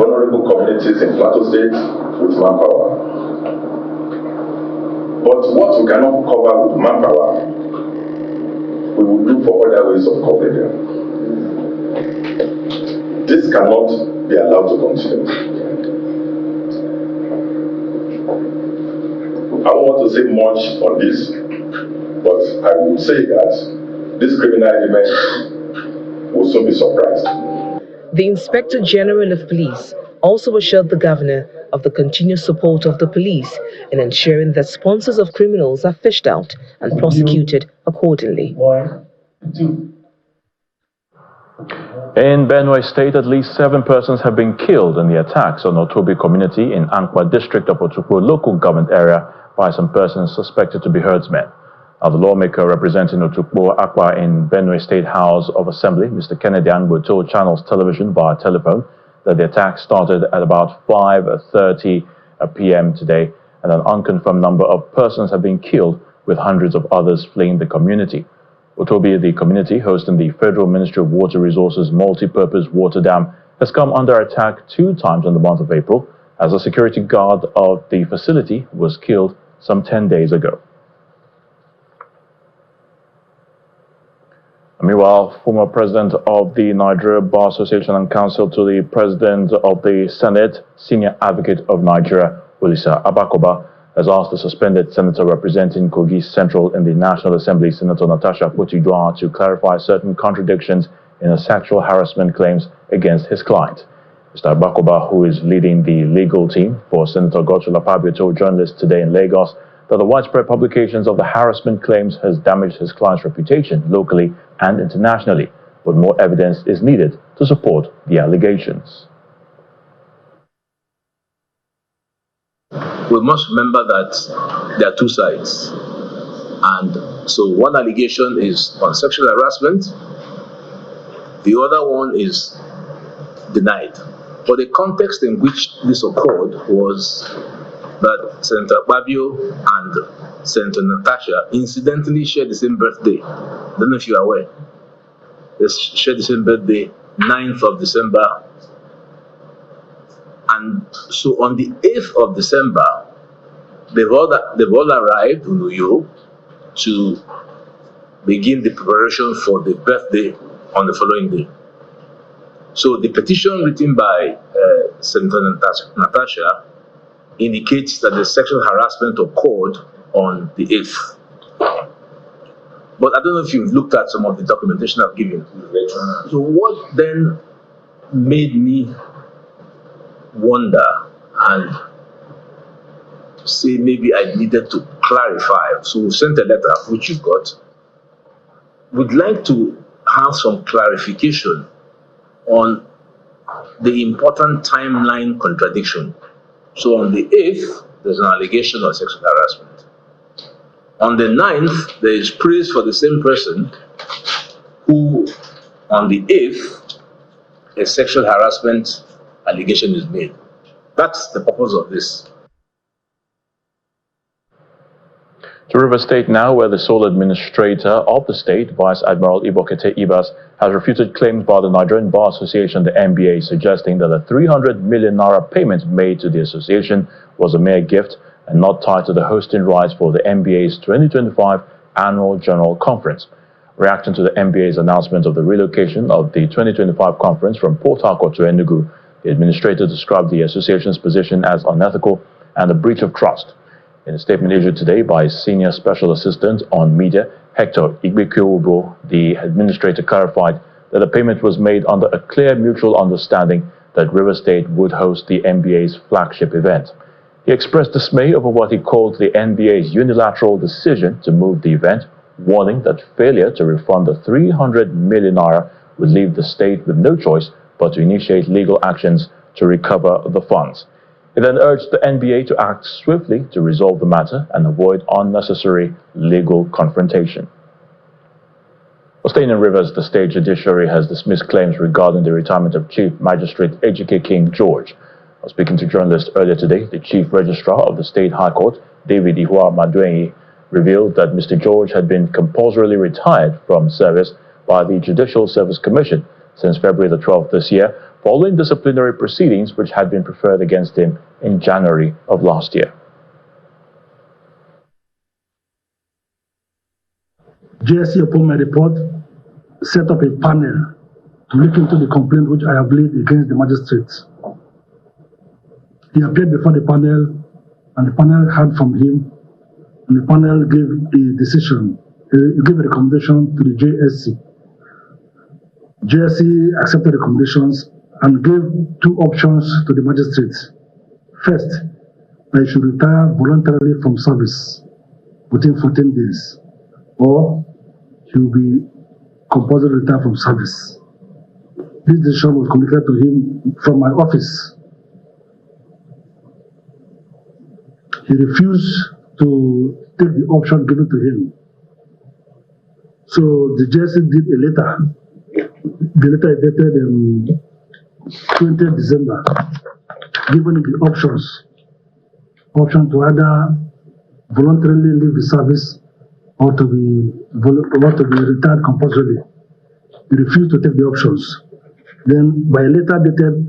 vulnerable communities in Plateau State with manpower. But what we cannot cover with manpower, we will look for other ways of covering them. This cannot be allowed to continue. I don't want to say much on this, but I would say that this criminal element will soon be surprised. The Inspector General of Police also assured the governor of the continued support of the police in ensuring that sponsors of criminals are fished out and prosecuted accordingly. In Benue State, at least 7 persons have been killed in the attacks on Otobi community in Ankwa district of Otukpo local government area by some persons suspected to be herdsmen. Now, the lawmaker representing Otukpo Akwa in Benue State House of Assembly, Mr. Kennedy Angbo, told Channels Television via telephone that the attack started at about 5:30 p.m. today, and an unconfirmed number of persons have been killed, with hundreds of others fleeing the community. Otobi, the community hosting the Federal Ministry of Water Resources multi-purpose water dam, has come under attack 2 times in the month of April, as a security guard of the facility was killed some 10 days ago. Meanwhile, former president of the Nigeria Bar Association and counsel to the president of the Senate, senior advocate of Nigeria, Olisa Abakoba, has asked the suspended senator representing Kogi Central in the National Assembly, Senator Natasha Akpoti-Uduaghan, to clarify certain contradictions in her sexual harassment claims against his client. Mr. Abakoba, who is leading the legal team for Senator Godswill Akpabio, told journalists today in Lagos that the widespread publications of the harassment claims has damaged his client's reputation locally and internationally, but more evidence is needed to support the allegations. We must remember that there are 2 sides. And so one allegation is on sexual harassment, the other one is denied. But the context in which this occurred was that Senator Akpabio and Senator Natasha incidentally shared the same birthday. I don't know if you are aware. They shared the same birthday, 9th of December. And so on the 8th of December, they've all arrived in Uyo to begin the preparation for the birthday on the following day. So the petition written by Senator Natasha indicates that the sexual harassment occurred on the 8th. But I don't know if you've looked at some of the documentation I've given. So what then made me wonder and say maybe I needed to clarify. So we've sent a letter, which you've got. We'd like to have some clarification on the important timeline contradiction. So on the 8th, there's an allegation of sexual harassment. On the 9th, there is praise for the same person who, on the 8th, a sexual harassment allegation is made. That's the purpose of this. To River State now, where the sole administrator of the state, Vice Admiral Ibokete Ibas, has refuted claims by the Nigerian Bar Association, the NBA, suggesting that the 300 million naira payment made to the association was a mere gift and not tied to the hosting rights for the NBA's 2025 Annual General Conference. Reacting to the NBA's announcement of the relocation of the 2025 conference from Port Harcourt to Enugu, the administrator described the association's position as unethical and a breach of trust. In a statement issued today by Senior Special Assistant on Media, Hector Igbekwubo, the administrator clarified that the payment was made under a clear mutual understanding that River State would host the NBA's flagship event. He expressed dismay over what he called the NBA's unilateral decision to move the event, warning that failure to refund the 300 million naira would leave the state with no choice but to initiate legal actions to recover the funds. He then urged the NBA to act swiftly to resolve the matter and avoid unnecessary legal confrontation. Well, staying in Rivers, the state judiciary has dismissed claims regarding the retirement of Chief Magistrate Ejike King George. While speaking to journalists earlier today, the Chief Registrar of the State High Court, David Ihua Maduenyi, revealed that Mr. George had been compulsorily retired from service by the Judicial Service Commission, since February the 12th this year, following disciplinary proceedings which had been preferred against him in January of last year. JSC, upon my report, set up a panel to look into the complaint which I have laid against the magistrate. He appeared before the panel, and the panel heard from him, and the panel gave a decision, gave a recommendation to the JSC. JSC accepted the recommendations and gave two options to the magistrate. First, that he should retire voluntarily from service within 14 days, or he will be compulsory retire from service. This decision was communicated to him from my office. He refused to take the option given to him. So the JSC did a letter. The letter is dated 20th December, giving the options. Option to either voluntarily leave the service or to be retired compulsorily. He refused to take the options. Then, by a letter dated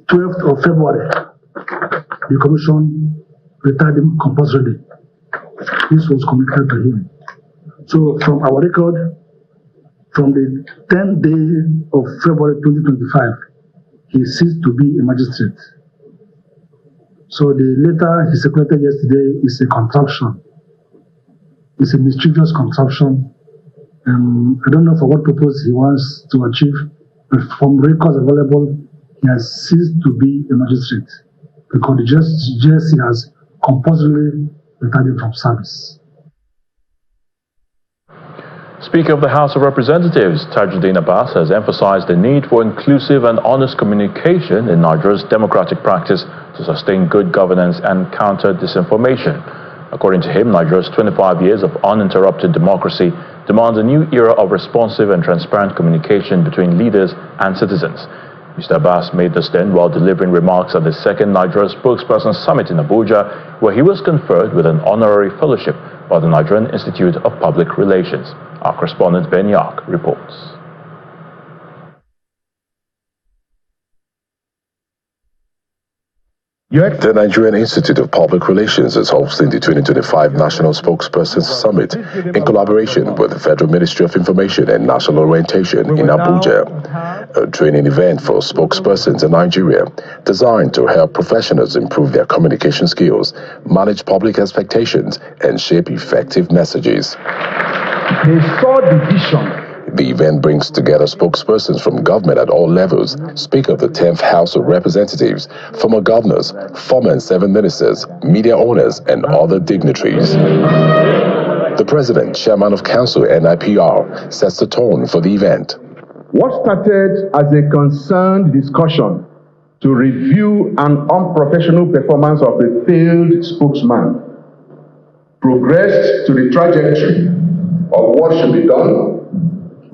12th of February, the Commission retired him compulsorily. This was communicated to him. So, from our record, from the 10th day of February 2025, he ceased to be a magistrate. So, the letter he circulated yesterday is a contraption. It's a mischievous contraption. I don't know for what purpose he wants to achieve, but from records available, he has ceased to be a magistrate because the JSC has compulsorily retired him from service. Speaker of the House of Representatives, Tajuddin Abbas, has emphasized the need for inclusive and honest communication in Nigeria's democratic practice to sustain good governance and counter disinformation. According to him, Nigeria's 25 years of uninterrupted democracy demands a new era of responsive and transparent communication between leaders and citizens. Mr. Abbas made this then while delivering remarks at the second Nigeria Spokesperson Summit in Abuja, where he was conferred with an honorary fellowship by the Nigerian Institute of Public Relations. Our correspondent Ben Yak reports. The Nigerian Institute of Public Relations is hosting the 2025 National Spokespersons Summit in collaboration with the Federal Ministry of Information and National Orientation in Abuja, a training event for spokespersons in Nigeria designed to help professionals improve their communication skills, manage public expectations, and shape effective messages. They saw the vision. The event brings together spokespersons from government at all levels, Speaker of the 10th House of Representatives, former governors, former and 7 ministers, media owners, and other dignitaries. The President, Chairman of Council NIPR, sets the tone for the event. What started as a concerned discussion to review an unprofessional performance of a failed spokesman progressed to the trajectory of what should be done,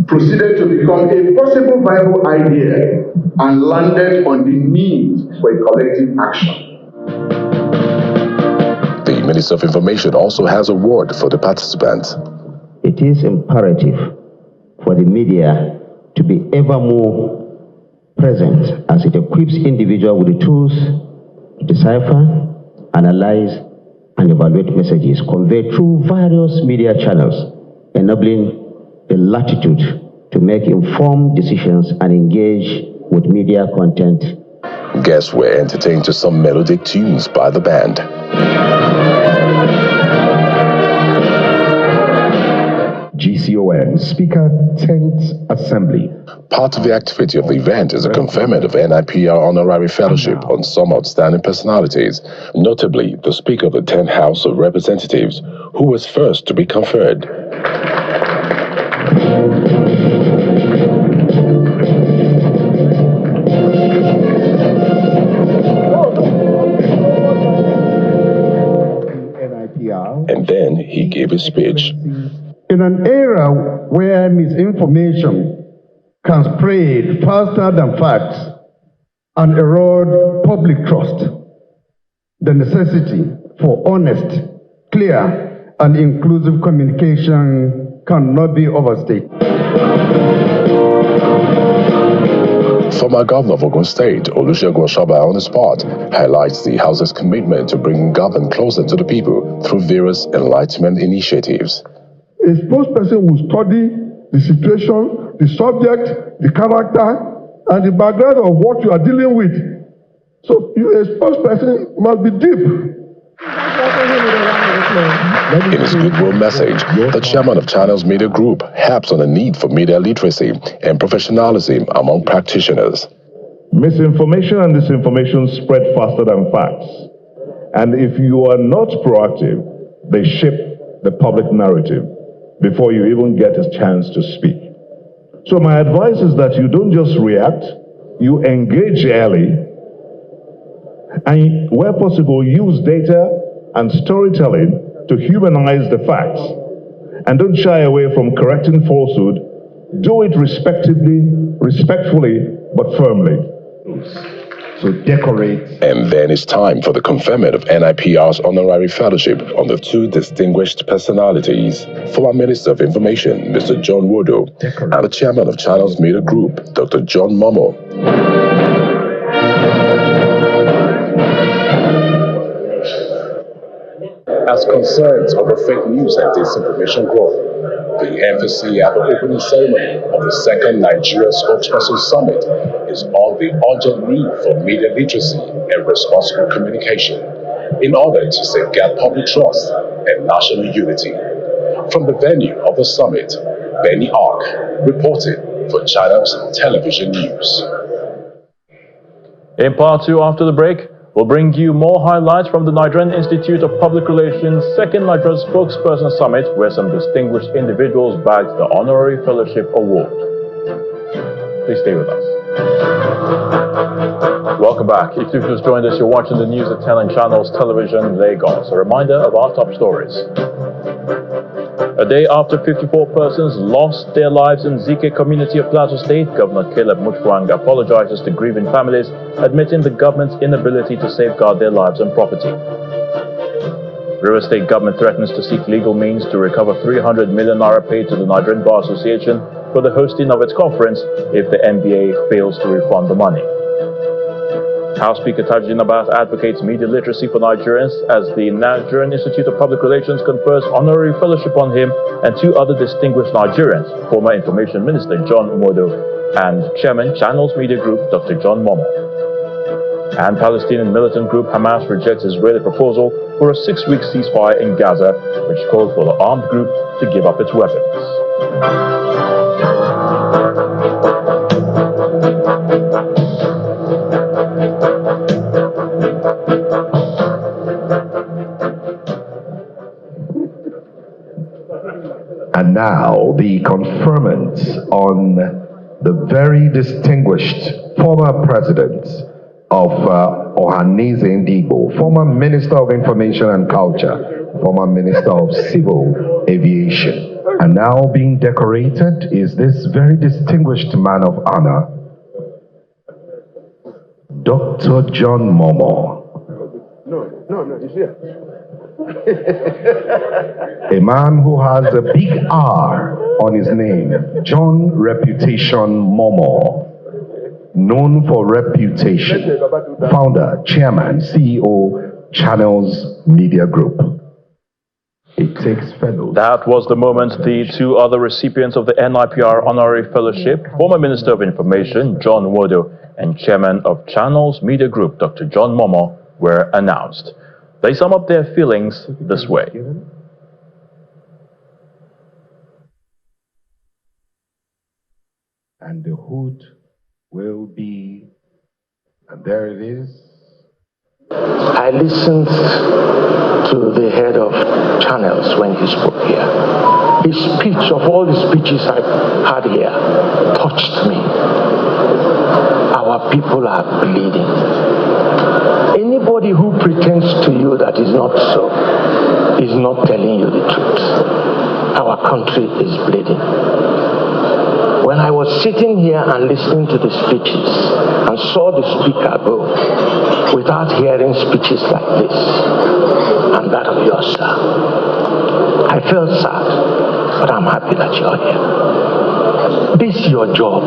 proceeded to become a possible viable idea, and landed on the need for a collective action. The Minister of Information also has a word for the participants. It is imperative for the media to be ever more present as it equips individuals with the tools to decipher, analyze, and evaluate messages conveyed through various media channels, enabling the latitude to make informed decisions and engage with media content. Guests were entertained to some melodic tunes by the band. GCON, Speaker, 10th Assembly. Part of the activity of the event is a conferment of NIPR honorary fellowship on some outstanding personalities, notably the Speaker of the 10th House of Representatives, who was first to be conferred. And then he gave his speech. In an era where misinformation can spread faster than facts and erode public trust, the necessity for honest, clear, and inclusive communication cannot be overstated. Former Governor of Ogun State, Olusegun Oshaba, on the spot, highlights the House's commitment to bringing government closer to the people through various enlightenment initiatives. A spokesperson will study the situation, the subject, the character, and the background of what you are dealing with. So a spokesperson must be deep. In his goodwill message, the chairman of Channels Media Group harps on the need for media literacy and professionalism among practitioners. Misinformation and disinformation spread faster than facts. And if you are not proactive, they shape the public narrative before you even get a chance to speak. So my advice is that you don't just react, you engage early, and where possible, use data and storytelling to humanize the facts. And don't shy away from correcting falsehood. Do it respectfully, but firmly. So decorate. And then it's time for the conferment of NIPR's honorary fellowship on the two distinguished personalities, former Minister of Information, Mr. John Wodo, and the chairman of Channels Media Group, Dr. John Momo. As concerns over fake news and disinformation grow, the emphasis at the opening ceremony of the second Nigeria Spokesperson Summit is on the urgent need for media literacy and responsible communication in order to safeguard public trust and national unity. From the venue of the summit, Benny Ark reported for Channels Television News. In part 2 after the break, we'll bring you more highlights from the Nigerian Institute of Public Relations second Nigerian Spokesperson Summit, where some distinguished individuals bagged the Honorary Fellowship Award. Please stay with us. Welcome back. If you've just joined us, you're watching the news at 10 on Channels Television Lagos. A reminder of our top stories. A day after 54 persons lost their lives in Zike community of Plateau State, Governor Caleb Mutfwang apologizes to grieving families, admitting the government's inability to safeguard their lives and property. River State government threatens to seek legal means to recover 300 million naira paid to the Nigerian Bar Association for the hosting of its conference if the NBA fails to refund the money. House Speaker Tajuddin Abbas advocates media literacy for Nigerians as the Nigerian Institute of Public Relations confers honorary fellowship on him and two other distinguished Nigerians, former Information Minister John Umodo and Chairman Channels Media Group Dr. John Momo. And Palestinian militant group Hamas rejects Israeli proposal for a 6-week ceasefire in Gaza, which calls for the armed group to give up its weapons. And now the conferment on the very distinguished former president of Ohaneze Ndigbo, former Minister of Information and Culture, former Minister of Civil Aviation. And now being decorated is this very distinguished man of honor, Dr. John Momo. No, he's here. A man who has a big R on his name, John Reputation Momo, known for reputation, founder, chairman, CEO, Channels Media Group. It takes fellows. That was the moment the two other recipients of the NIPR Honorary Fellowship, former Minister of Information, John Wodo, and Chairman of Channels Media Group, Dr. John Momo, were announced. They sum up their feelings this way. And the hood will be, and there it is. I listened to the head of Channels when he spoke here. His speech, of all the speeches I've had here, touched me. Our people are bleeding. Anybody who pretends to you that is not so is not telling you the truth. Our country is bleeding. When I was sitting here and listening to the speeches and saw the speaker go without hearing speeches like this and that of yours, sir, I felt sad, but I'm happy that you're here. This is your job.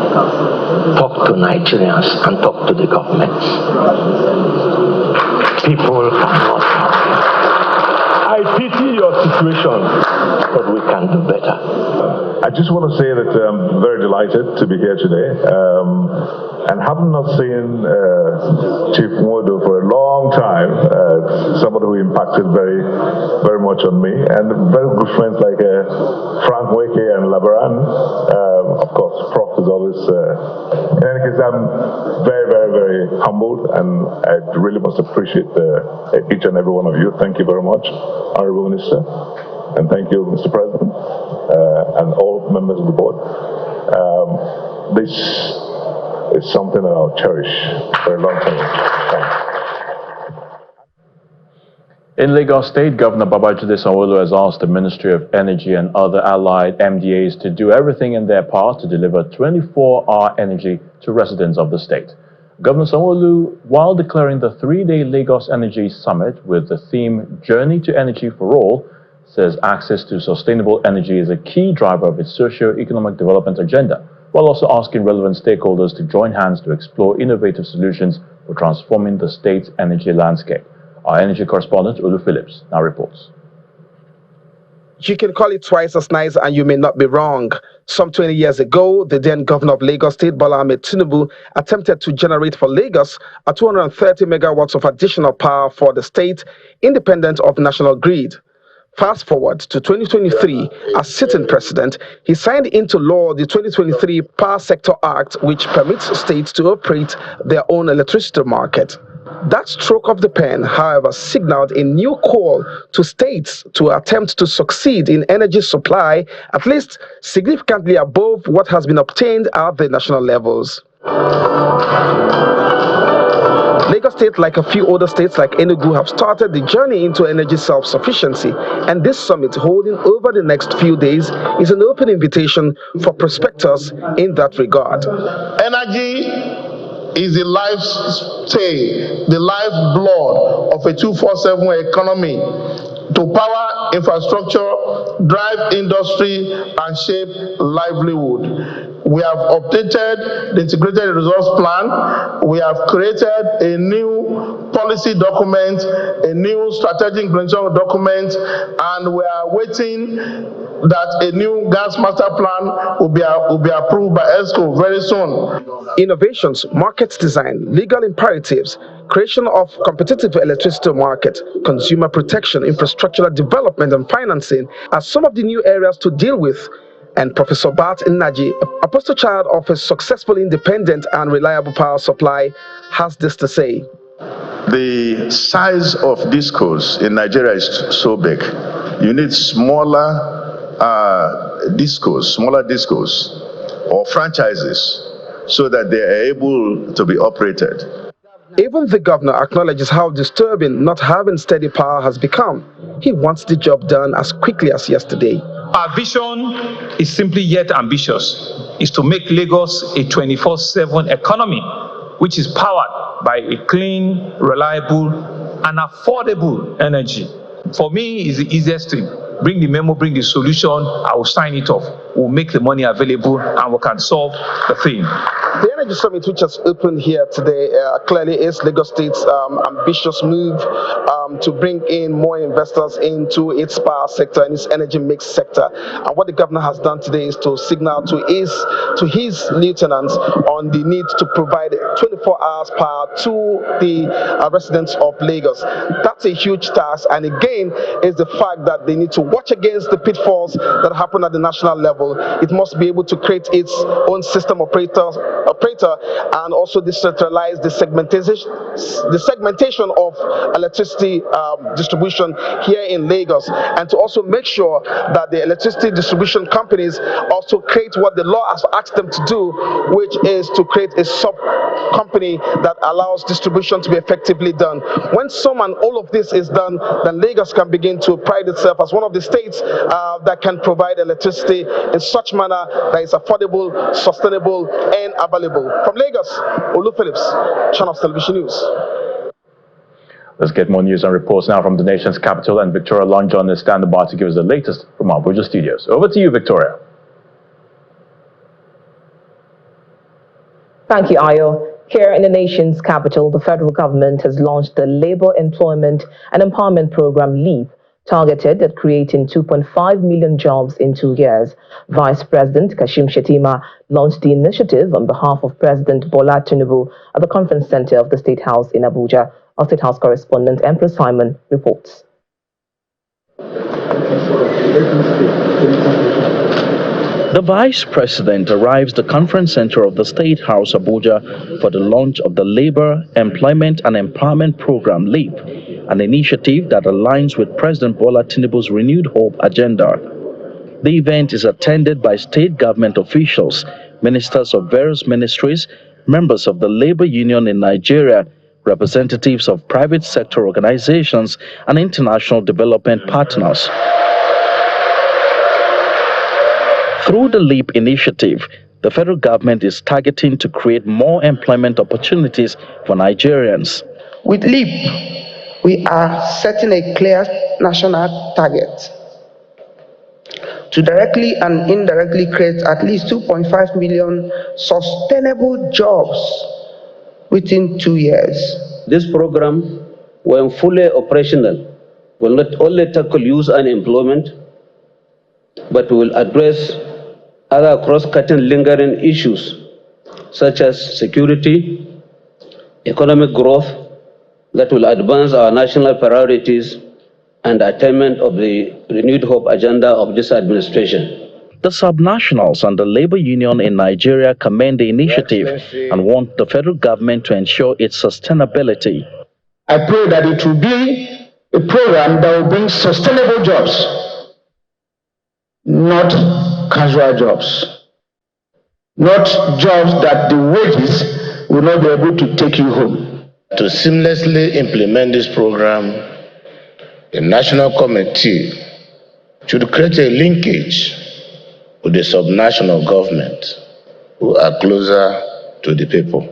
Talk to Nigerians and talk to the government. People are not happy. I pity your situation, but we can do better. I just want to say that I'm very delighted to be here today. And having not seen Chief Modo for a long time, somebody who impacted very, very much on me, and very good friends like Frank Weke and Labaran. Of course, Prof is always. In any case, I'm very, very, very humbled, and I really must appreciate each and every one of you. Thank you very much, Honorable Minister, and thank you, Mr. President, and all members of the board. This is something that I'll cherish for a long time. In Lagos State, Governor Babajide Sanwo-Olu has asked the Ministry of Energy and other allied MDAs to do everything in their power to deliver 24-hour energy to residents of the state. Governor Sanwo-Olu, while declaring the 3-day Lagos Energy Summit with the theme Journey to Energy for All, says access to sustainable energy is a key driver of its socio-economic development agenda, while also asking relevant stakeholders to join hands to explore innovative solutions for transforming the state's energy landscape. Our energy correspondent, Olu Phillips, now reports. You can call it twice as nice and you may not be wrong. Some 20 years ago, the then governor of Lagos State, Bola Ahmed Tinubu, attempted to generate for Lagos a 230 megawatts of additional power for the state, independent of national grid. Fast forward to 2023, as sitting president, he signed into law the 2023 Power Sector Act, which permits states to operate their own electricity market. That stroke of the pen, however, signaled a new call to states to attempt to succeed in energy supply, at least significantly above what has been obtained at the national levels. Lagos State, like a few other states like Enugu, have started the journey into energy self-sufficiency, and this summit holding over the next few days is an open invitation for prospectors in that regard. Energy is the lifestay, the lifeblood of a 24/7 economy to power infrastructure, drive industry, and shape livelihood. We have updated the integrated resource plan. We have created a new policy document, a new strategic implementation document, and we are waiting that a new gas master plan will be approved by ESCO very soon. Innovations, market design, legal imperatives, creation of competitive electricity market, consumer protection, infrastructural development and financing are some of the new areas to deal with. And Professor Bart Nnaji, a poster child of a successful, independent and reliable power supply, has this to say. The size of discos in Nigeria is so big. You need smaller discos or franchises so that they are able to be operated. Even the governor acknowledges how disturbing not having steady power has become. He wants the job done as quickly as yesterday. Our vision is simply yet ambitious, is to make Lagos a 24/7 economy, which is powered by a clean, reliable, and affordable energy. For me, it's the easiest thing. Bring the memo, bring the solution, I will sign it off. We'll make the money available and we can solve the thing. The Energy Summit, which has opened here today, clearly is Lagos State's ambitious move to bring in more investors into its power sector and its energy mix sector. And what the governor has done today is to signal to his lieutenants on the need to provide 24 hours power to the residents of Lagos. That's a huge task, and again, is the fact that they need to watch against the pitfalls that happen at the national level. It must be able to create its own system operator and also decentralize the segmentation of electricity distribution here in Lagos, and to also make sure that the electricity distribution companies also create what the law has asked them to do, which is to create a sub company that allows distribution to be effectively done. When some and all of this is done, then Lagos can begin to pride itself as one of the states that can provide electricity in such manner that is affordable, sustainable, and available. From Lagos, Olu Phillips, Channels Television News. Let's get more news and reports now from the nation's capital, and Victoria Longjong is standing by to give us the latest from our Abuja studios. Over to you, Victoria. Thank you, Ayo. Here in the nation's capital, the federal government has launched the Labor Employment and Empowerment Program, LEAP, targeted at creating 2.5 million jobs in 2 years. Vice President Kashim Shettima launched the initiative on behalf of President Bola Tinubu at the conference center of the State House in Abuja. Our State House correspondent Empress Simon reports. The Vice President arrives at the conference center of the State House, Abuja, for the launch of the Labor, Employment and Empowerment Program, LEAP, an initiative that aligns with President Bola Tinubu's Renewed Hope agenda. The event is attended by state government officials, ministers of various ministries, members of the labor union in Nigeria, representatives of private sector organizations, and international development partners. Through the LEAP initiative, the federal government is targeting to create more employment opportunities for Nigerians. With LEAP, we are setting a clear national target to directly and indirectly create at least 2.5 million sustainable jobs within 2 years. This program, when fully operational, will not only tackle youth unemployment, but will address other cross-cutting lingering issues such as security, economic growth that will advance our national priorities and attainment of the renewed hope agenda of this administration. The subnationals and the labor union in Nigeria commend the initiative and want the federal government to ensure its sustainability. I pray that it will be a program that will bring sustainable jobs, not casual jobs, not jobs that the wages will not be able to take you home. To seamlessly implement this program, the National Committee should create a linkage with the subnational government who are closer to the people.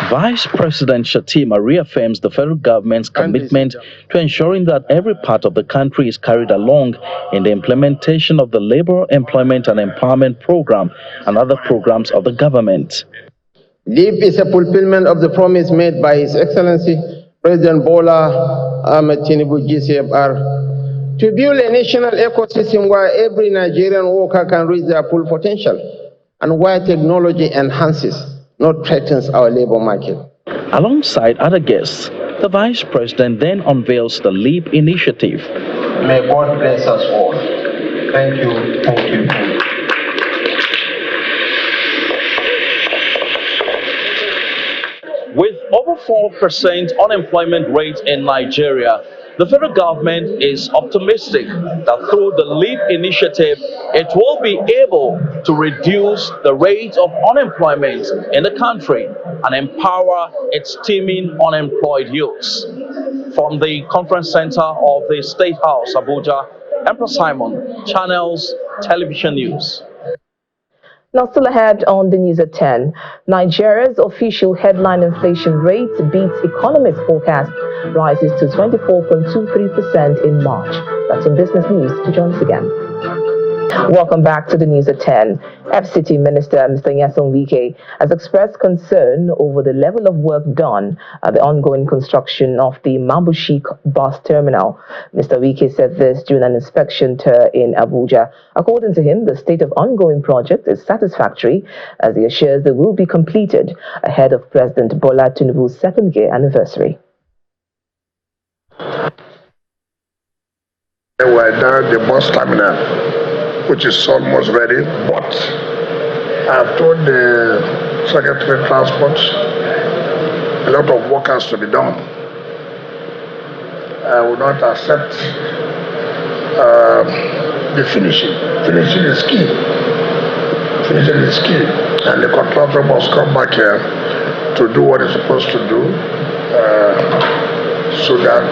Vice President Shettima reaffirms the federal government's commitment to ensuring that every part of the country is carried along in the implementation of the Labor, Employment and Empowerment Program and other programs of the government. LEAP is a fulfillment of the promise made by His Excellency President Bola Ahmed Tinubu GCFR to build a national ecosystem where every Nigerian worker can reach their full potential and where technology enhances, not threatens our labor market. Alongside other guests, the Vice President then unveils the LEAP initiative. May God bless us all. Thank you, thank you, thank you. With over 4% unemployment rate in Nigeria, the federal government is optimistic that through the LEAP initiative, it will be able to reduce the rate of unemployment in the country and empower its teeming unemployed youths. From the conference center of the State House, Abuja, Empress Simon, Channels Television News. Now, still ahead on the news at 10, Nigeria's official headline inflation rate beats economists' forecast, rises to 24.23% in March. That's on Business News. To join us again. Welcome back to the news at 10. FCT Minister Mr. Nyesom Wike has expressed concern over the level of work done at the ongoing construction of the Mabushik bus terminal. Mr. Wike said this during an inspection tour in Abuja. According to him, the state of ongoing project is satisfactory as he assures they will be completed ahead of President Bola Tinubu's second-year anniversary. We're down at the bus terminal, which is almost ready, but I've told the Secretary of Transport a lot of work has to be done. I will not accept the finishing. Finishing is key. Finishing is key. And the contractor must come back here to do what he's supposed to do so that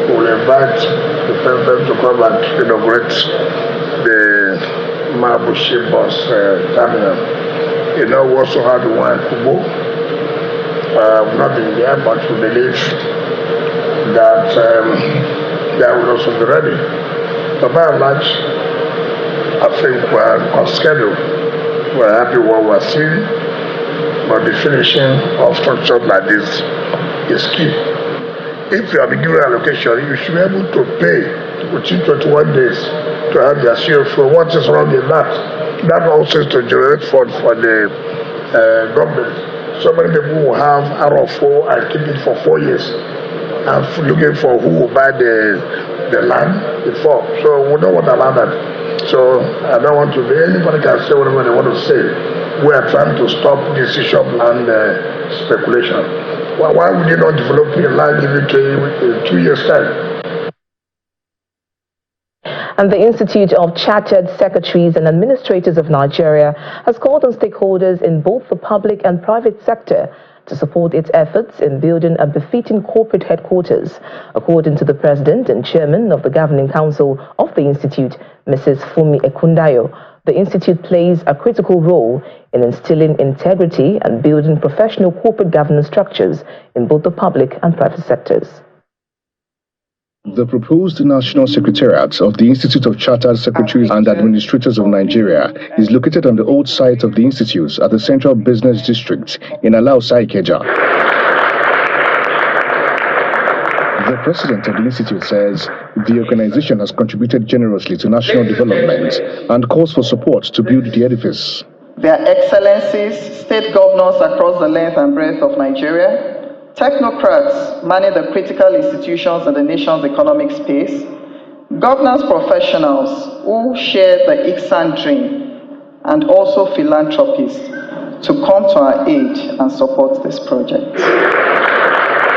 we'll invite the President to come and inaugurate the Mabushi bus terminal. You know, we also had one in Kubo. I've not been there, but we believe that that will also be ready. But by and large, I think we're on schedule. We're happy what we're seeing, but the finishing of structures like this is key. If you have been given allocation, you should be able to pay within 21 days to have your share for what is wrong in that. That also is to generate funds for the government. So many people will have RO4 and keep it for 4 years and looking for who will buy the land before. So we don't want to allow that. So I don't want to be, anybody can say whatever they want to say. We are trying to stop this issue of land speculation. Why would you not develop a land give it to you in 2 years' time? And the Institute of Chartered Secretaries and Administrators of Nigeria has called on stakeholders in both the public and private sector to support its efforts in building a befitting corporate headquarters. According to the President and Chairman of the Governing Council of the Institute, Mrs. Fumi Ekundayo, the Institute plays a critical role in instilling integrity and building professional corporate governance structures in both the public and private sectors. The proposed National Secretariat of the Institute of Chartered Secretaries and Administrators of Nigeria is located on the old site of the Institute at the Central Business District in Alausa, Ikeja. The president of the Institute says the organization has contributed generously to national development and calls for support to build the edifice. Their Excellencies, state governors across the length and breadth of Nigeria, technocrats manage the critical institutions in the nation's economic space, governance professionals who share the ICSAN dream, and also philanthropists to come to our aid and support this project.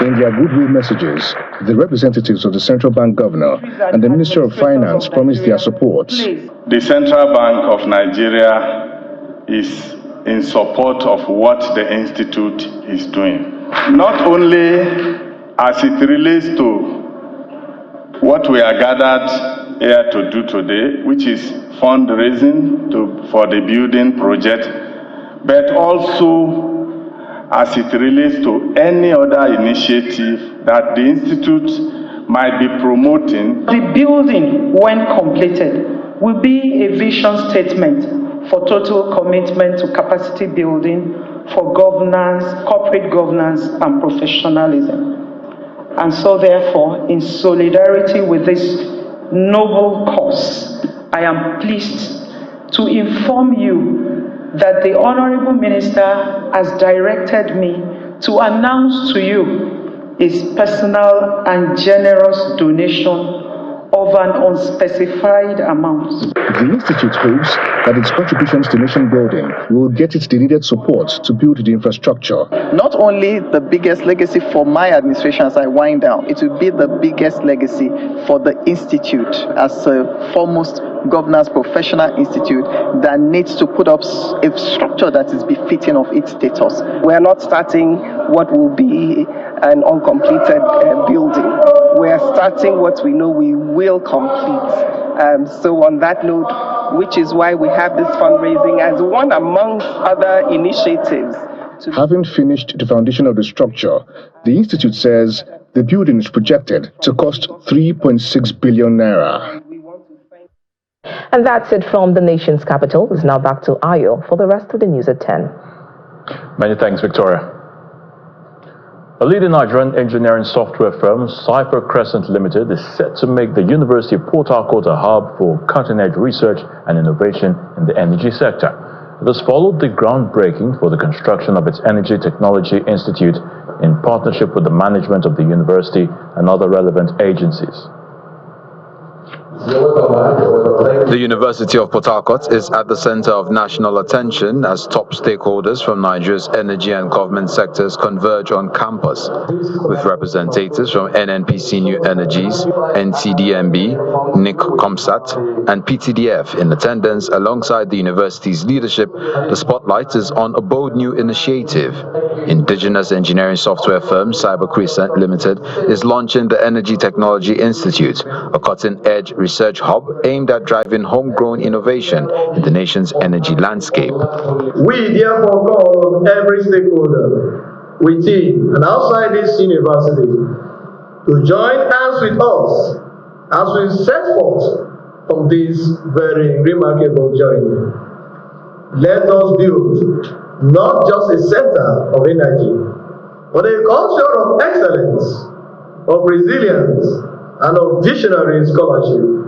In their goodwill messages, the representatives of the Central Bank Governor and the Minister of Finance promised their support. The Central Bank of Nigeria is in support of what the Institute is doing. Not only as it relates to what we are gathered here to do today, which is fundraising for the building project, but also as it relates to any other initiative that the Institute might be promoting. The building, when completed, will be a vision statement for total commitment to capacity building for governance, corporate governance, and professionalism. And so therefore, in solidarity with this noble cause, I am pleased to inform you that the Honorable Minister has directed me to announce to you his personal and generous donation of an unspecified amount. The Institute hopes that its contributions to nation building will get it the needed support to build the infrastructure. Not only the biggest legacy for my administration as I wind down, it will be the biggest legacy for the Institute as a foremost governance professional institute that needs to put up a structure that is befitting of its status. We are not starting what will be an uncompleted building. We are starting what we know we will complete. So on that note, which is why we have this fundraising as one amongst other initiatives. Having finished the foundation of the structure, the Institute says the building is projected to cost 3.6 billion naira. And that's it from the nation's capital. It's now back to Ayo for the rest of the news at 10. Many thanks, Victoria. A leading Nigerian engineering software firm, Cypher Crescent Limited, is set to make the University of Port Harcourt a hub for cutting-edge research and innovation in the energy sector. It has followed the groundbreaking for the construction of its Energy Technology Institute in partnership with the management of the university and other relevant agencies. The University of Port Harcourt is at the center of national attention as top stakeholders from Nigeria's energy and government sectors converge on campus, with representatives from NNPC New Energies, NCDMB, NIC Comsat, and PTDF in attendance alongside the university's leadership. The spotlight is on a bold new initiative. Indigenous engineering software firm Cyber Crescent Limited is launching the Energy Technology Institute, a cutting-edge research hub aimed at driving homegrown innovation in the nation's energy landscape. We therefore call on every stakeholder within and outside this university to join hands with us as we set forth on this very remarkable journey. Let us build not just a center of energy, but a culture of excellence, of resilience, and of visionary scholarship.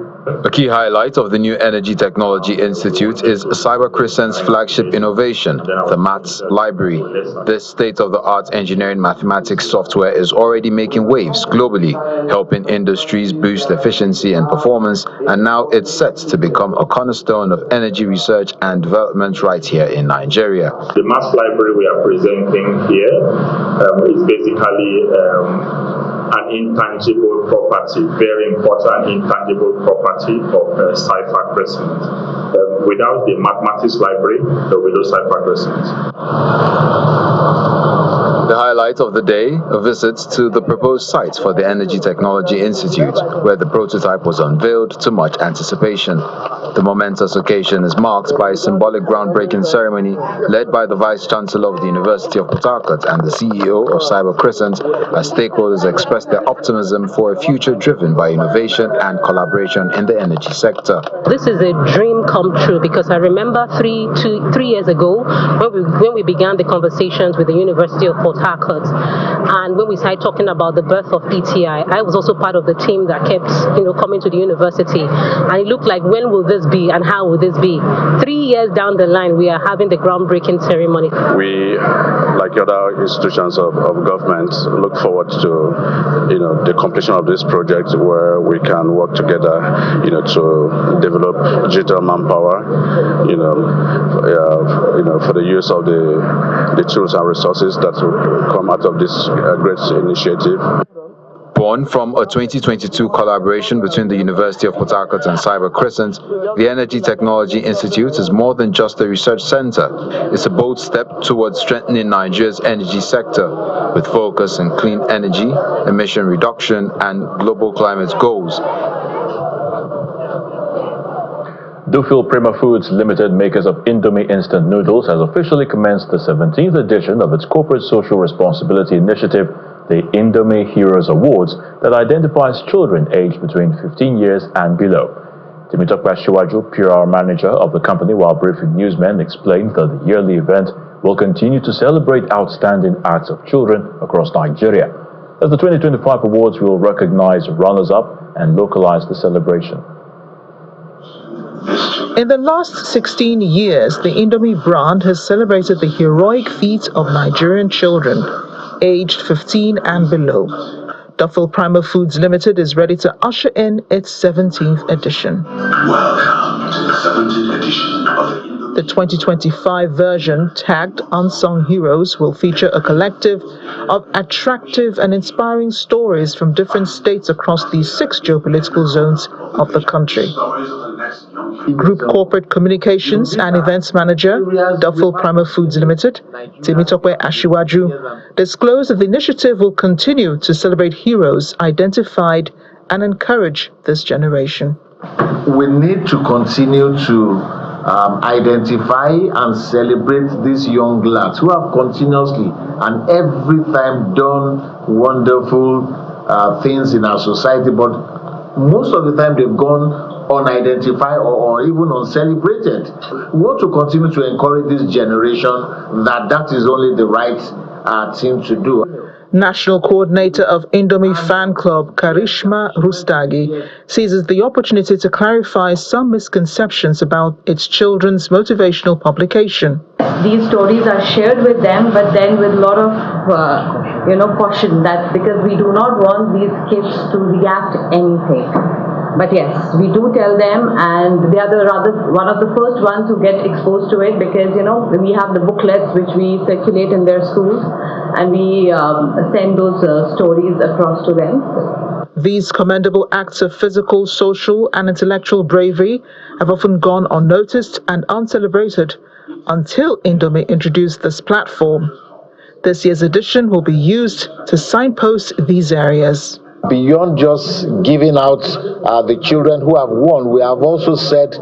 A key highlight of the new Energy Technology Institute is Cyber Crescent's flagship innovation, the Maths Library. This state-of-the-art engineering mathematics software is already making waves globally, helping industries boost efficiency and performance, and now it's set to become a cornerstone of energy research and development right here in Nigeria. The Maths Library we are presenting here is basically an intangible property, very important intangible property of Cyber Crescent. Without the mathematics library, there will be no Cyber Crescent. The highlight of the day, a visit to the proposed site for the Energy Technology Institute, where the prototype was unveiled to much anticipation. The momentous occasion is marked by a symbolic groundbreaking ceremony led by the Vice-Chancellor of the University of Port Harcourt and the CEO of Cyber Crescent, as stakeholders expressed their optimism for a future driven by innovation and collaboration in the energy sector. This is a dream come true, because I remember three years ago when we began the conversations with the University of Port Harcourt, and when we started talking about the birth of ETI, I was also part of the team that kept coming to the university, and it looked like, when will this be and how will this be? 3 years down the line, we are having the groundbreaking ceremony. We, like other institutions of government, look forward to the completion of this project, where we can work together to develop digital manpower for the use of the tools and resources that will come out of this great initiative. Born from a 2022 collaboration between the University of Port Harcourt and Cyber Crescent, the Energy Technology Institute is more than just a research center. It's a bold step towards strengthening Nigeria's energy sector, with focus on clean energy, emission reduction, and global climate goals. Dufil Prima Foods Limited, makers of Indomie instant noodles, has officially commenced the 17th edition of its corporate social responsibility initiative, the Indomie Heroes Awards, that identifies children aged between 15 years and below. Temitope Shiwaju, PR manager of the company, while briefing newsmen, explained that the yearly event will continue to celebrate outstanding acts of children across Nigeria. As the 2025 awards will recognize runners-up and localize the celebration. In the last 16 years, the Indomie brand has celebrated the heroic feats of Nigerian children aged 15 and below. Dufil Prima Foods Limited is ready to usher in its 17th edition. Welcome to the 17th edition of the 2025 version, tagged Unsung Heroes, will feature a collective of attractive and inspiring stories from different states across the 6 geopolitical zones of the country. Group Corporate Communications and Events Manager, Dufil Prima Foods Limited, Temitope Shiwaju, disclosed that the initiative will continue to celebrate heroes identified and encourage this generation. We need to continue to identify and celebrate these young lads who have continuously and every time done wonderful things in our society, but most of the time they've gone unidentified or even uncelebrated. We want to continue to encourage this generation that is only the right thing to do. National Coordinator of Indomie Fan Club, Karishma Rustagi, seizes the opportunity to clarify some misconceptions about its children's motivational publication. These stories are shared with them, but then with a lot of caution, that because we do not want these kids to react anything. But yes, we do tell them, and they are one of the first ones who get exposed to it, because we have the booklets which we circulate in their schools, and we send those stories across to them. These commendable acts of physical, social, and intellectual bravery have often gone unnoticed and uncelebrated until Indomie introduced this platform. This year's edition will be used to signpost these areas. Beyond just giving out the children who have won, we have also said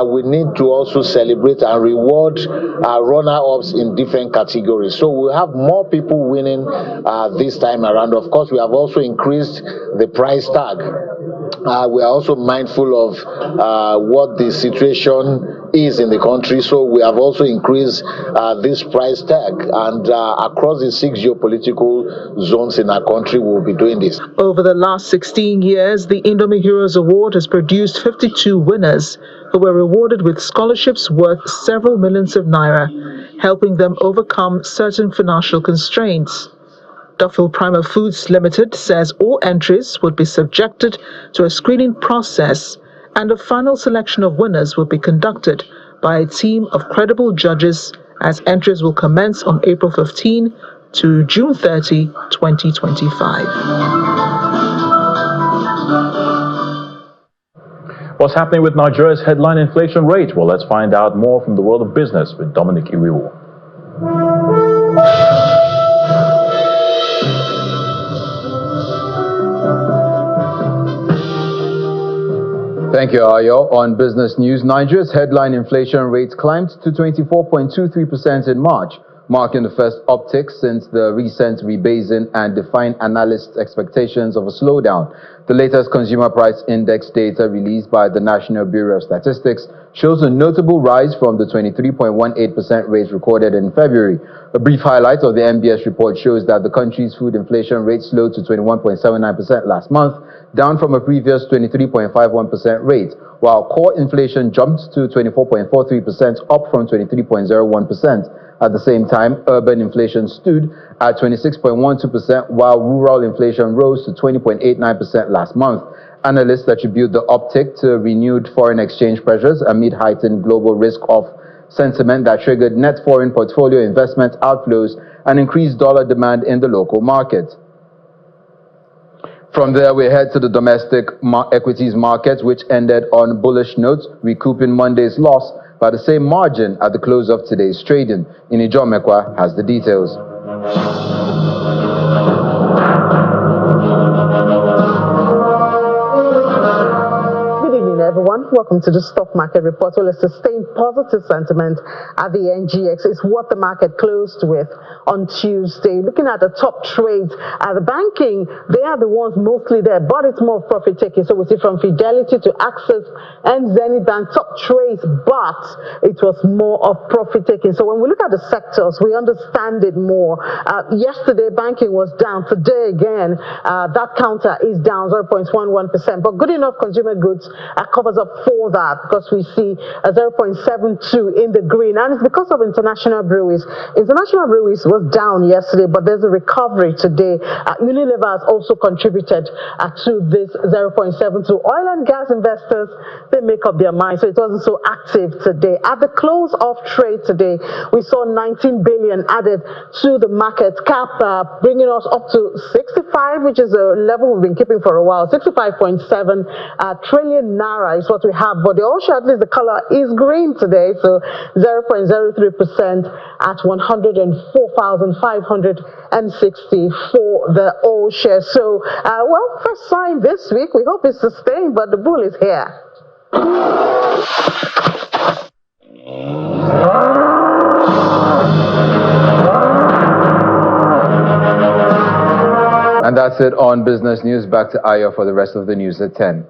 we need to also celebrate and reward runner-ups in different categories. So we'll have more people winning this time around. Of course, we have also increased the price tag. We are also mindful of what the situation is in the country. So we have also increased this price tag, and across the 6 geopolitical zones in our country, we'll be doing this. Over the last 16 years, the Indomie Heroes Award has produced 52 winners who were rewarded with scholarships worth several millions of naira, helping them overcome certain financial constraints. Duffield Primer Foods Limited says all entries would be subjected to a screening process, and a final selection of winners will be conducted by a team of credible judges, as entries will commence on April 15 to June 30, 2025. What's happening with Nigeria's headline inflation rate? Well, let's find out more from the world of business with Dominic Iwiwo. Thank you, Ayo. On business news, Nigeria's headline inflation rate climbed to 24.23% in March, marking the first uptick since the recent rebasing and defined analysts' expectations of a slowdown. The latest consumer price index data released by the National Bureau of Statistics shows a notable rise from the 23.18% rate recorded in February. A brief highlight of the NBS report shows that the country's food inflation rate slowed to 21.79% last month, down from a previous 23.51% rate, while core inflation jumped to 24.43%, up from 23.01%. At the same time, urban inflation stood at 26.12%, while rural inflation rose to 20.89% last month. Analysts attribute the uptick to renewed foreign exchange pressures amid heightened global risk-off sentiment that triggered net foreign portfolio investment outflows and increased dollar demand in the local market. From there, we head to the domestic equities market, which ended on bullish notes, recouping Monday's loss by the same margin at the close of today's trading. Inijo Mekwa has the details. Everyone, welcome to the stock market report. Well, a sustained positive sentiment at the NGX is what the market closed with on Tuesday. Looking at the top trades, the banking, they are the ones mostly there, but it's more profit taking. So we see from Fidelity to Access and Zenith Bank, top trades, but it was more of profit taking. So when we look at the sectors, we understand it more. Yesterday, banking was down. Today, again, that counter is down 0.11%. But good enough consumer goods covers up for that, because we see a 0.72 in the green, and it's because of international breweries. International breweries was down yesterday, but there's a recovery today. Unilever has also contributed to this 0.72. Oil and gas investors, they make up their mind, so it wasn't so active today. At the close of trade today, we saw 19 billion added to the market cap, bringing us up to 65, which is a level we've been keeping for a while. 65.7 trillion naira is what we have, but the all-share, at least the color is green today, so 0.03% at 104,560 for the all-share. So, well, first sign this week, we hope it's sustained, but the bull is here. And that's it on business news. Back to Ayo for the rest of the news at 10.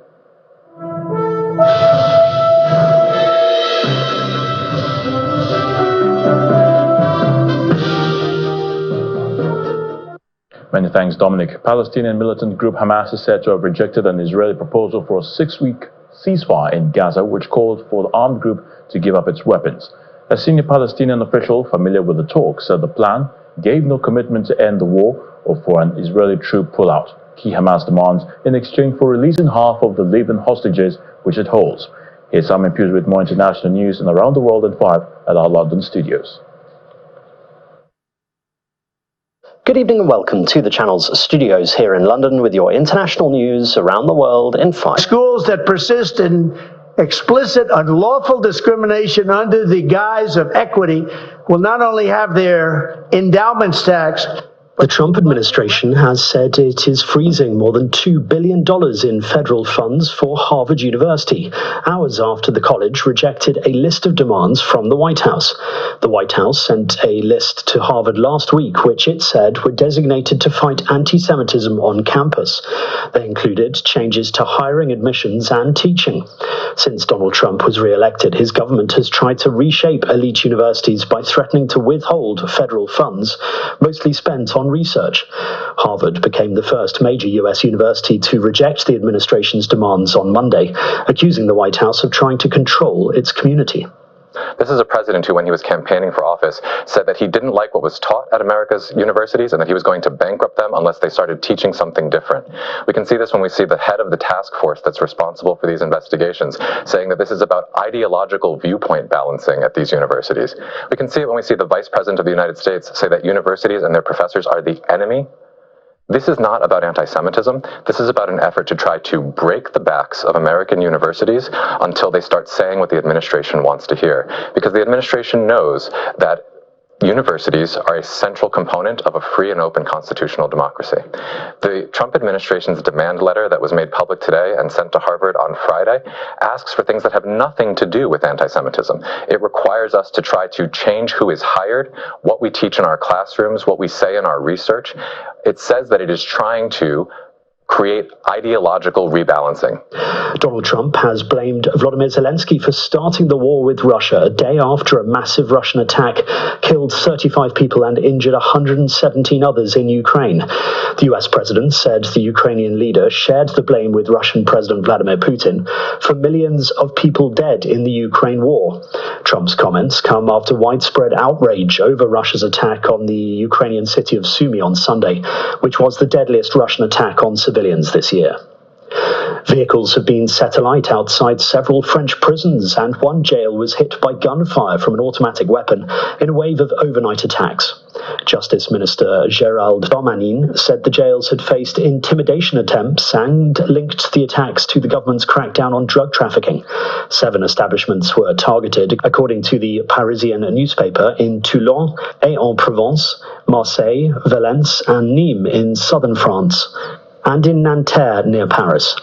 Many thanks, Dominic. Palestinian militant group Hamas is said to have rejected an Israeli proposal for a 6-week ceasefire in Gaza, which called for the armed group to give up its weapons. A senior Palestinian official familiar with the talks said the plan gave no commitment to end the war or for an Israeli troop pullout. Key Hamas demands in exchange for releasing half of the living hostages which it holds. Here's Simon Hughes with more international news and around the world in 5 at our London studios. Good evening and welcome to the channel's studios here in London with your international news around the world in 5. Schools that persist in explicit unlawful discrimination under the guise of equity will not only have their endowments taxed, The Trump administration has said it is freezing more than $2 billion in federal funds for Harvard University, hours after the college rejected a list of demands from the White House. The White House sent a list to Harvard last week, which it said were designated to fight anti-Semitism on campus. They included changes to hiring, admissions, and teaching. Since Donald Trump was re-elected, his government has tried to reshape elite universities by threatening to withhold federal funds, mostly spent on research. Harvard became the first major U.S. university to reject the administration's demands on Monday, accusing the White House of trying to control its community. This is a president who, when he was campaigning for office, said that he didn't like what was taught at America's universities and that he was going to bankrupt them unless they started teaching something different. We can see this when we see the head of the task force that's responsible for these investigations saying that this is about ideological viewpoint balancing at these universities. We can see it when we see the vice president of the United States say that universities and their professors are the enemy. This is not about anti-Semitism. This is about an effort to try to break the backs of American universities until they start saying what the administration wants to hear. Because the administration knows that universities are a central component of a free and open constitutional democracy. The Trump administration's demand letter that was made public today and sent to Harvard on Friday asks for things that have nothing to do with anti-Semitism. It requires us to try to change who is hired, what we teach in our classrooms, what we say in our research. It says that it is trying to create ideological rebalancing. Donald Trump has blamed Volodymyr Zelensky for starting the war with Russia a day after a massive Russian attack killed 35 people and injured 117 others in Ukraine. The US president said the Ukrainian leader shared the blame with Russian President Vladimir Putin for millions of people dead in the Ukraine war. Trump's comments come after widespread outrage over Russia's attack on the Ukrainian city of Sumy on Sunday, which was the deadliest Russian attack on civilians this year. Vehicles have been set alight outside several French prisons, and one jail was hit by gunfire from an automatic weapon in a wave of overnight attacks. Justice Minister Gérald Darmanin said the jails had faced intimidation attempts and linked the attacks to the government's crackdown on drug trafficking. 7 establishments were targeted, according to the Parisian newspaper, in Toulon, Aix-en-Provence, Marseille, Valence, and Nîmes in southern France, and in Nanterre near Paris.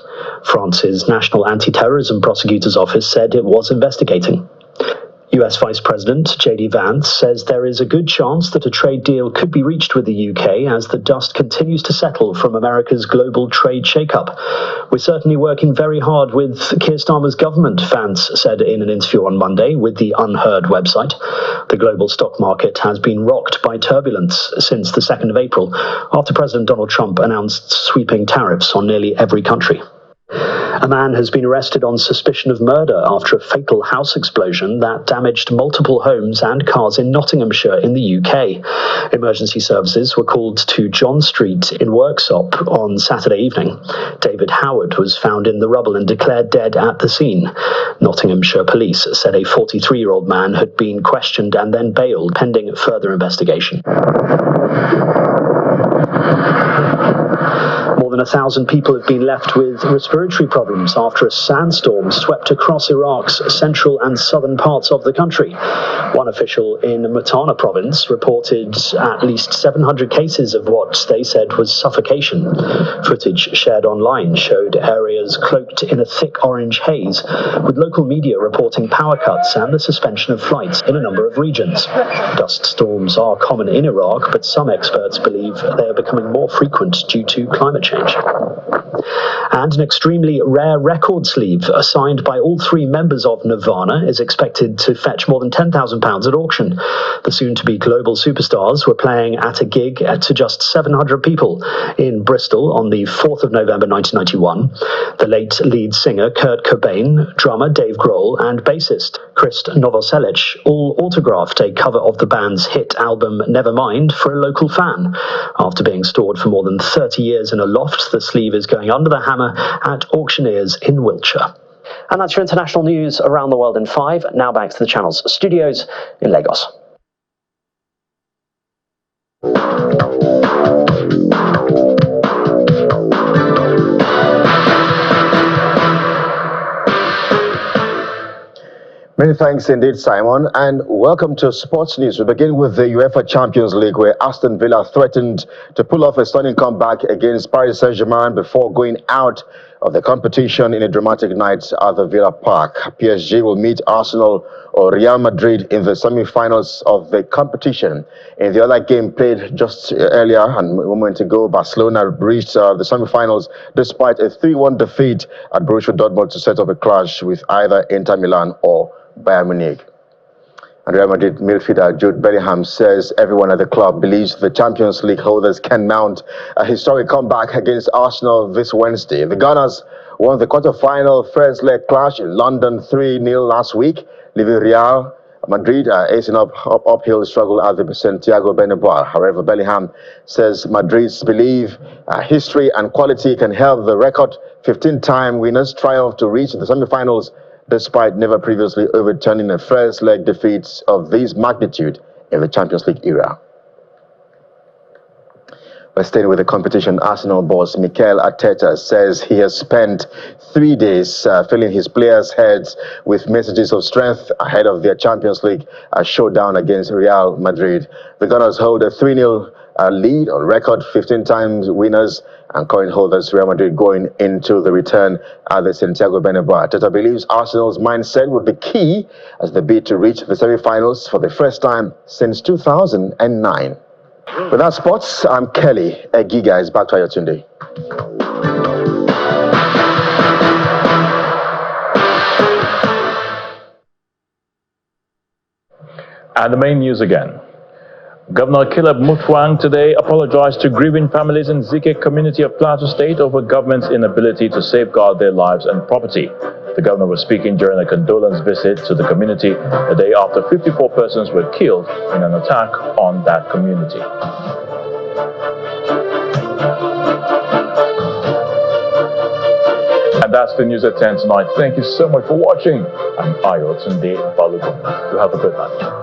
France's National Anti-Terrorism Prosecutor's Office said it was investigating. US Vice President J.D. Vance says there is a good chance that a trade deal could be reached with the UK as the dust continues to settle from America's global trade shakeup. We're certainly working very hard with Keir Starmer's government, Vance said in an interview on Monday with the Unheard website. The global stock market has been rocked by turbulence since the 2nd of April, after President Donald Trump announced sweeping tariffs on nearly every country. A man has been arrested on suspicion of murder after a fatal house explosion that damaged multiple homes and cars in Nottinghamshire in the UK. Emergency services were called to John Street in Worksop on Saturday evening. David Howard was found in the rubble and declared dead at the scene. Nottinghamshire police said a 43-year-old man had been questioned and then bailed pending further investigation. More than 1,000 people have been left with respiratory problems after a sandstorm swept across Iraq's central and southern parts of the country. One official in Mutana province reported at least 700 cases of what they said was suffocation. Footage shared online showed areas cloaked in a thick orange haze, with local media reporting power cuts and the suspension of flights in a number of regions. Dust storms are common in Iraq, but some experts believe they are becoming more frequent due to climate change. And an extremely rare record sleeve assigned by all 3 members of Nirvana is expected to fetch more than £10,000 at auction. The soon-to-be global superstars were playing at a gig to just 700 people in Bristol on the 4th of November 1991. The late lead singer Kurt Cobain, drummer Dave Grohl, and bassist Chris Novoselic all autographed a cover of the band's hit album Nevermind for a local fan. After being stored for more than 30 years in a loft, the sleeve is going under the hammer at auctioneers in Wiltshire. And that's your international news around the world in 5. Now back to the channel's studios in Lagos. Many thanks indeed, Simon, and welcome to Sports News. We begin with the UEFA Champions League, where Aston Villa threatened to pull off a stunning comeback against Paris Saint-Germain before going out of the competition in a dramatic night at the Villa Park. PSG will meet Arsenal or Real Madrid in the semi-finals of the competition. In the other game played just earlier and a moment ago, Barcelona reached the semi-finals despite a 3-1 defeat at Borussia Dortmund to set up a clash with either Inter Milan or Bayern Munich. And Real Madrid midfielder Jude Bellingham says everyone at the club believes the Champions League holders can mount a historic comeback against Arsenal this Wednesday. The Gunners won the quarter-final first leg clash in London 3-0 last week, leaving Real Madrid acing uphill struggle at the Santiago Bernabeu. However, Bellingham says Madrid's belief, history and quality can help the record 15-time winners triumph to reach the semi-finals despite never previously overturning a first leg defeat of this magnitude in the Champions League era. We're staying with the competition. Arsenal boss Mikel Arteta says he has spent 3 days filling his players' heads with messages of strength ahead of their Champions League showdown against Real Madrid. The Gunners hold a 3-0 lead on record, 15 times winners and current holders Real Madrid going into the return at the Santiago Bernabeu. Arteta believes Arsenal's mindset would be key as they bid to reach the semi-finals for the first time since 2009. With that sports, I'm Kelly. Giga is back to Ayotunde. And the main news again. Governor Caleb Mutfwang today apologized to grieving families in Zike community of Plateau State over government's inability to safeguard their lives and property. The governor was speaking during a condolence visit to the community a day after 54 persons were killed in an attack on that community. And that's the news at 10 tonight. Thank you so much for watching. I'm Ayotunde Balogun. You have a good night.